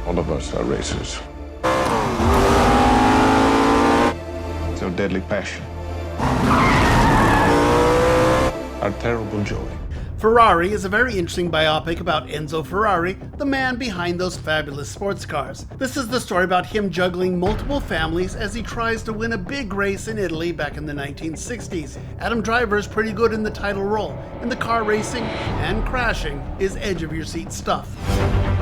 All of us are racers. So deadly passion. Our terrible joy. Ferrari is a very interesting biopic about Enzo Ferrari, the man behind those fabulous sports cars. This is the story about him juggling multiple families as he tries to win a big race in Italy back in the 1960s. Adam Driver is pretty good in the title role, and the car racing and crashing is edge-of-your-seat stuff.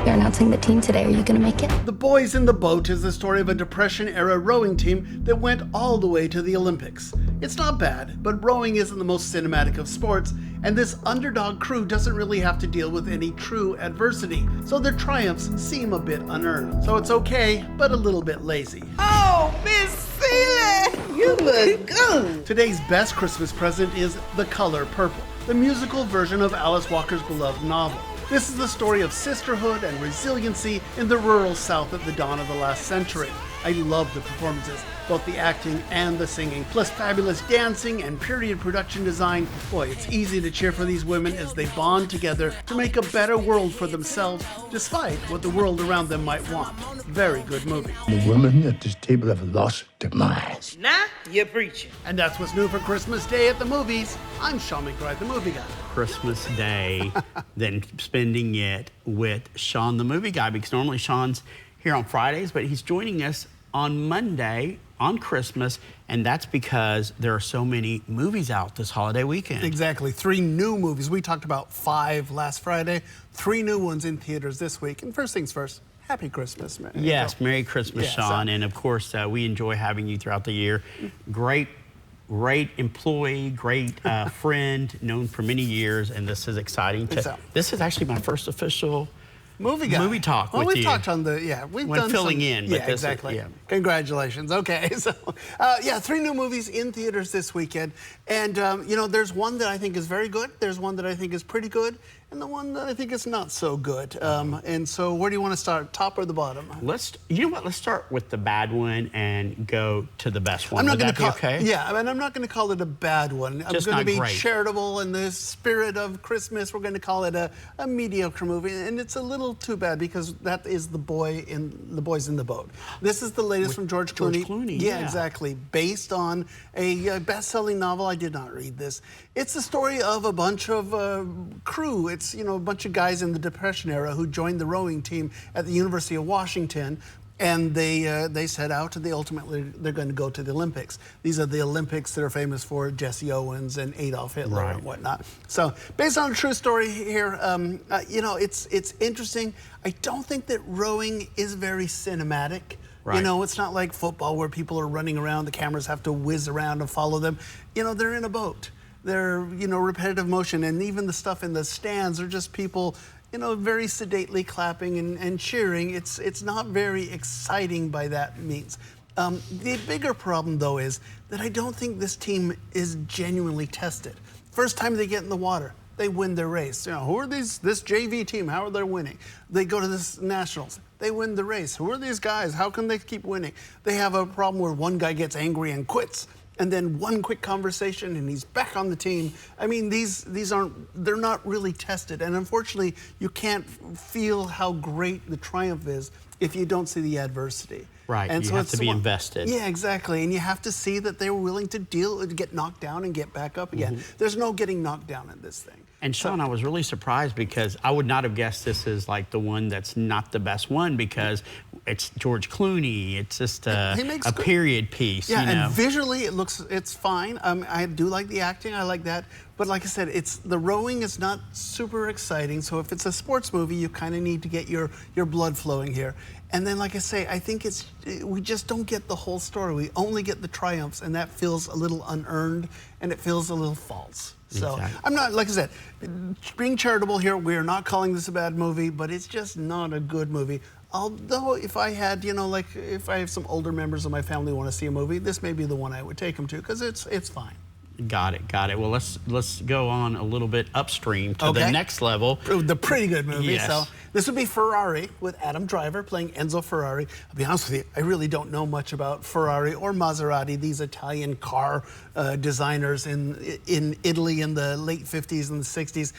You're announcing the team today. Are you gonna make it? The Boys in the Boat is the story of a Depression-era rowing team that went all the way to the Olympics. It's not bad, but rowing isn't the most cinematic of sports, and this underdog crew doesn't really have to deal with any true adversity, so their triumphs seem a bit unearned. So it's okay, but a little bit lazy. Oh, Miss Seeley, you look good. Today's best Christmas present is The Color Purple, the musical version of Alice Walker's beloved novel. This is the story of sisterhood and resiliency in the rural South at the dawn of the last century. I love the performances, both the acting and the singing, plus fabulous dancing and period production design. Boy, it's easy to cheer for these women as they bond together to make a better world for themselves, despite what the world around them might want. Very good movie. The women at this table have lost their minds. Now you're preaching. And that's what's new for Christmas Day at the movies. I'm Sean McBride, the movie guy. Christmas Day than spending it with Sean, the movie guy, because normally Sean's here on Fridays, but he's joining us on Monday on Christmas, and that's because there are so many movies out this holiday weekend. Exactly. 3 new movies. We talked about 5 last Friday, 3 new ones in theaters this week. And first things first, Happy Christmas, man. Yes, Merry Christmas, Sean. And of course, we enjoy having you throughout the year. Great employee, great friend, known for many years, and this is exciting. This is actually my first official movie talk with you. We've talked on the, we've when done filling some, in. But yeah, exactly. Congratulations. Okay, so 3 new movies in theaters this weekend, and there's one that I think is very good. There's one that I think is pretty good, and the one that I think is not so good. And so, where do you want to start, top or the bottom? Let's start with the bad one and go to the best one. I'm not going to call okay? Yeah, I mean, I'm not going to call it a bad one. I'm going to be charitable in the spirit of Christmas. We're going to call it a mediocre movie, and it's a little too bad because that is the Boys in the Boat. This is the latest from George Clooney. Yeah, exactly. Based on a best-selling novel. I did not read this. It's the story of a bunch of crew. It's a bunch of guys in the Depression era who joined the rowing team at the University of Washington, and they set out, and they're going to go to the Olympics. These are the Olympics that are famous for Jesse Owens and Adolf Hitler and whatnot. So based on a true story here, it's interesting. I don't think that rowing is very cinematic. Right. It's not like football where people are running around, the cameras have to whiz around and follow them. They're in a boat. They're, repetitive motion, and even the stuff in the stands are just people, very sedately clapping and cheering. It's not very exciting by that means. The bigger problem, though, is that I don't think this team is genuinely tested. First time they get in the water, they win their race. Who are this JV team? How are they winning? They go to the Nationals. They win the race. Who are these guys? How can they keep winning? They have a problem where one guy gets angry and quits, and then one quick conversation and he's back on the team. I mean, they're not really tested. And unfortunately, you can't feel how great the triumph is if you don't see the adversity. Right, and you have to be invested. Yeah, exactly. And you have to see that they were willing to get knocked down and get back up again. There's no getting knocked down in this thing. And Sean, I was really surprised because I would not have guessed this is like the one that's not the best one because it's George Clooney. It's just a period piece. Yeah, and visually it's fine. I do like the acting. I like that. But like I said, the rowing is not super exciting. So if it's a sports movie, you kind of need to get your blood flowing here. And then, like I say, I think we just don't get the whole story. We only get the triumphs, and that feels a little unearned, and it feels a little false. So I'm not, like I said, being charitable here. We are not calling this a bad movie, but it's just not a good movie. Although if I had, if I have some older members of my family who want to see a movie, this may be the one I would take them to because it's fine. Got it. Well, let's go on a little bit upstream to the next level. The pretty good movie. Yes. So this would be Ferrari with Adam Driver playing Enzo Ferrari. I'll be honest with you, I really don't know much about Ferrari or Maserati, these Italian car designers in Italy in the late 50s and the 60s.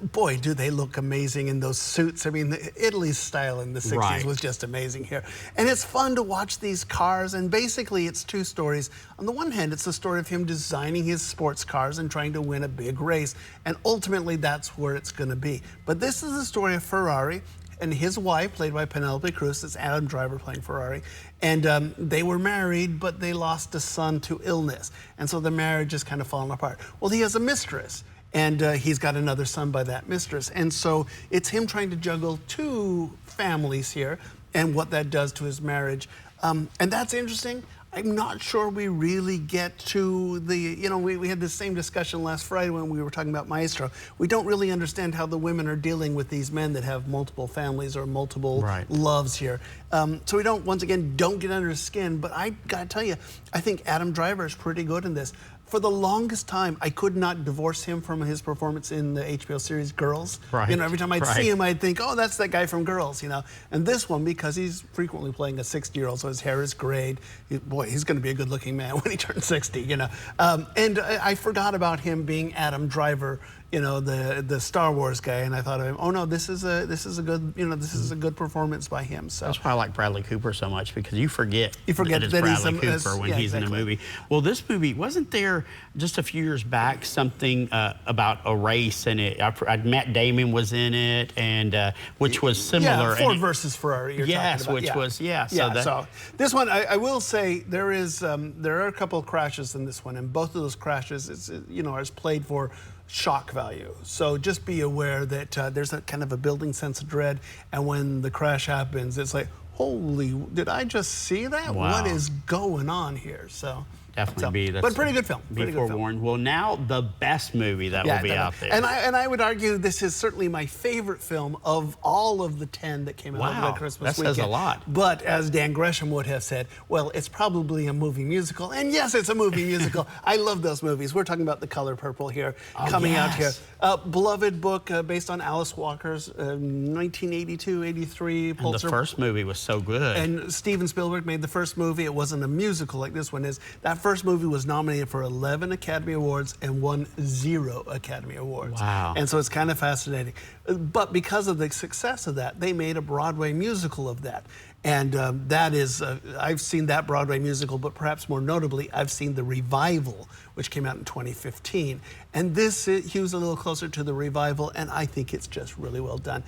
Boy, do they look amazing in those suits. I mean, Italy's style in the 60s Right. was just amazing here. And it's fun to watch these cars, and basically it's two stories. On the one hand, it's the story of him designing his sports cars and trying to win a big race, and ultimately that's where it's going to be. But this is the story of Ferrari and his wife, played by Penelope Cruz. It's Adam Driver playing Ferrari. And they were married, but they lost a son to illness. And so the marriage is kind of falling apart. Well, he has a mistress, and he's got another son by that mistress. And so it's him trying to juggle two families here and what that does to his marriage. And that's interesting. I'm not sure we really get to the, you know, we had the same discussion last Friday when we were talking about Maestro. We don't really understand how the women are dealing with these men that have multiple families or multiple loves here. So we don't, once again, don't get under his skin. But I gotta tell you, I think Adam Driver is pretty good in this. For the longest time, I could not divorce him from his performance in the HBO series Girls. Right. You know, every time I'd see him, I'd think, oh, that's that guy from Girls, you know. And this one, because he's frequently playing a 60-year-old, so his hair is grayed. Boy, he's going to be a good-looking man when he turns 60, you know. And I forgot about him being Adam Driver, you know, the Star Wars guy, and I thought of him. Oh no, this is a good, you know, this is a good performance by him. So that's why I like Bradley Cooper so much, because you forget that it's that Bradley Cooper when he's in a movie. Well, this movie, wasn't there just a few years back something about a race, and Matt Damon was in it, and which was similar. Yeah, Ford versus Ferrari. You're talking about. Which was So this one, I will say there are a couple of crashes in this one, and both of those crashes, is played for shock value. So just be aware that there's a kind of a building sense of dread, and when the crash happens, it's like, holy, did I just see that? Wow. What is going on here? So definitely but pretty good film. Be forewarned. Well, now the best movie that will be out there. And I would argue this is certainly my favorite film of all of the 10 that came out over the Christmas weekend. That says a lot. But as Dan Gresham would have said, well, it's probably a movie musical. And yes, it's a movie musical. I love those movies. We're talking about The Color Purple here, coming out here. Beloved book based on Alice Walker's 1982-83 Pulitzer. And the first movie was so good. And Steven Spielberg made the first movie. It wasn't a musical like this one is. That first movie was nominated for 11 Academy Awards and won 0 Academy Awards. Wow. And so it's kind of fascinating. But because of the success of that, they made a Broadway musical of that. And that is, I've seen that Broadway musical, but perhaps more notably, I've seen the revival, which came out in 2015. And this hews a little closer to the revival, and I think it's just really well done.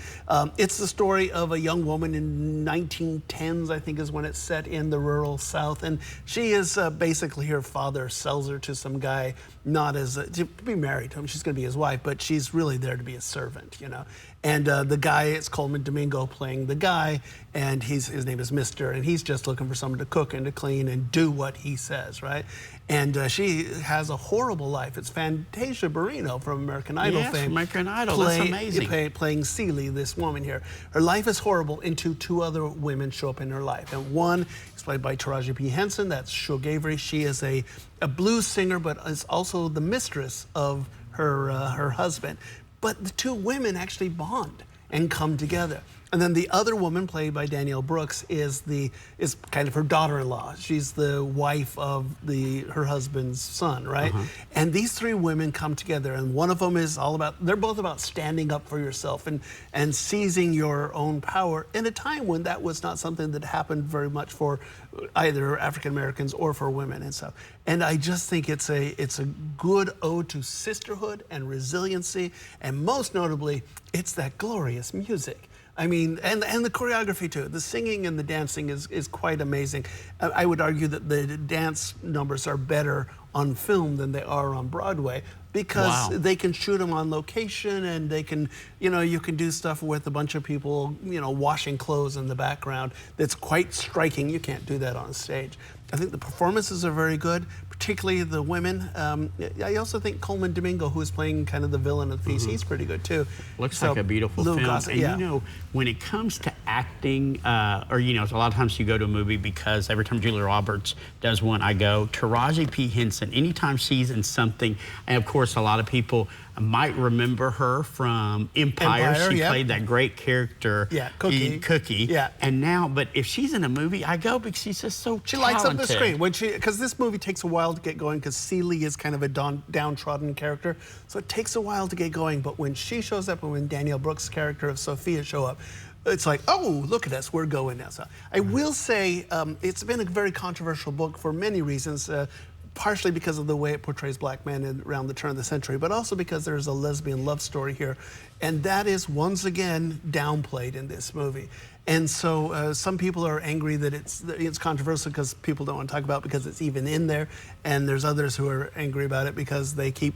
It's the story of a young woman in 1910s, I think is when it's set in the rural South. And she is basically, her father sells her to some guy, not as to be married to him. She's going to be his wife, but she's really there to be a servant, you know. And the guy, it's Coleman Domingo playing the guy, and his name is Mr., and he's just looking for someone to cook and to clean and do what he says, right? And she has a horrible life. It's Fantasia Barrino from American Idol fame. Yes, American Idol, that's amazing. Playing Celie, this woman here. Her life is horrible until 2 other women show up in her life. And one is played by Taraji P. Henson, that's Shug Avery. She is a blues singer, but is also the mistress of her husband. But the 2 women actually bond and come together. And then the other woman, played by Danielle Brooks, is kind of her daughter-in-law. She's the wife of her husband's son, right? And these 3 women come together, and one of them is they're both about standing up for yourself and seizing your own power in a time when that was not something that happened very much for either African Americans or for women and stuff. And I just think it's a good ode to sisterhood and resiliency, and most notably, it's that glorious music. I mean, and the choreography too. The singing and the dancing is quite amazing. I would argue that the dance numbers are better on film than they are on Broadway, because they can shoot them on location, and they can, you can do stuff with a bunch of people, washing clothes in the background. That's quite striking. You can't do that on stage. I think the performances are very good, particularly the women. I also think Coleman Domingo, who is playing kind of the villain of the piece, he's pretty good too. Looks like a beautiful film. And when it comes to acting, or a lot of times you go to a movie because every time Julia Roberts does one, I go. Taraji P. Henson, anytime she's in something, and of course a lot of people might remember her from Empire. She played that great character. Yeah, Cookie. Yeah. And now, but if she's in a movie, I go because she's just so She talented. lights up the screen because this movie takes a while to get going because Celie is kind of a downtrodden character, so it takes a while to get going. But when she shows up and when Danielle Brooks' character of Sophia show up, it's like, oh, look at us, we're going now. So I will say it's been a very controversial book for many reasons. Partially because of the way it portrays black men around the turn of the century, but also because there's a lesbian love story here. And that is, once again, downplayed in this movie. And so some people are angry that it's controversial because people don't want to talk about it because it's even in there. And there's others who are angry about it because they keep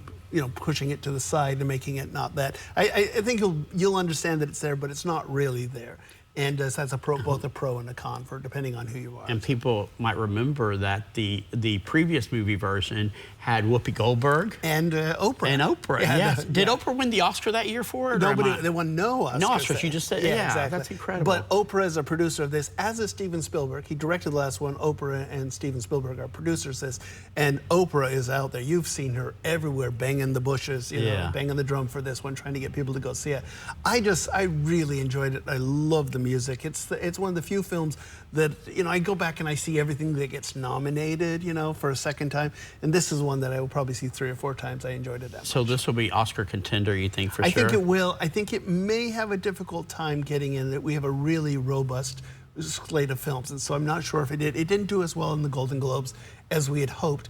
pushing it to the side and making it not that. I think you'll understand that it's there, but it's not really there. And that's both a pro and a con for depending on who you are. And people might remember that the previous movie version had Whoopi Goldberg and Oprah. And Oprah, yes. Did Oprah win the Oscar that year for it? They won no Oscars. No Oscars. She just said, yeah, exactly. That's incredible. But Oprah is a producer of this, as is Steven Spielberg. He directed the last one. Oprah and Steven Spielberg are producers of this, and Oprah is out there. You've seen her everywhere, banging the bushes, banging the drum for this one, trying to get people to go see it. I really enjoyed it. I love the music. It's one of the few films that I go back and I see everything that gets nominated, for a second time, and this is one that I will probably see 3 or 4 times. I enjoyed it that much. So this will be Oscar contender, you think, for sure? I think it will. I think it may have a difficult time getting in. That we have a really robust slate of films, and so I'm not sure if it did. It didn't do as well in the Golden Globes as we had hoped.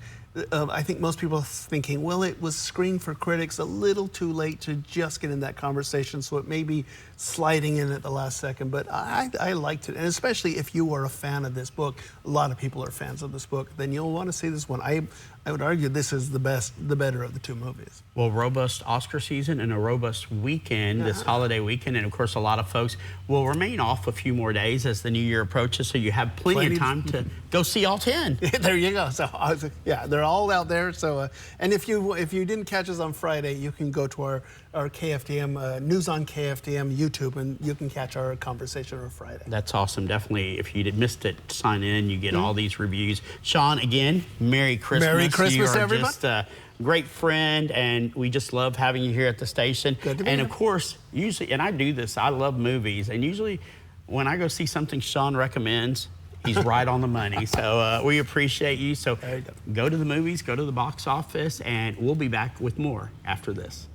I think most people are thinking, well, it was screened for critics a little too late to just get in that conversation, so it may be sliding in at the last second, but I liked it. And especially if you are a fan of this book, a lot of people are fans of this book, then you'll want to see this one. I would argue this is the better of the 2 movies. Well, robust Oscar season and a robust weekend, this holiday weekend, and of course a lot of folks will remain off a few more days as the new year approaches, so you have plenty of time to go see all 10. There you go. So yeah, they're all out there. So and if you didn't catch us on Friday, you can go to our KFDM News on KFDM YouTube, and you can catch our conversation on Friday. That's awesome. Definitely, if you missed it, sign in. You get all these reviews. Sean, again, Merry Christmas. Merry Christmas, you are everybody. Just a great friend, and we just love having you here at the station. Good to be and here. of course, usually, and I do this, I love movies, and usually when I go see something Sean recommends, he's right on the money. So we appreciate you. So go to the movies, go to the box office, and we'll be back with more after this.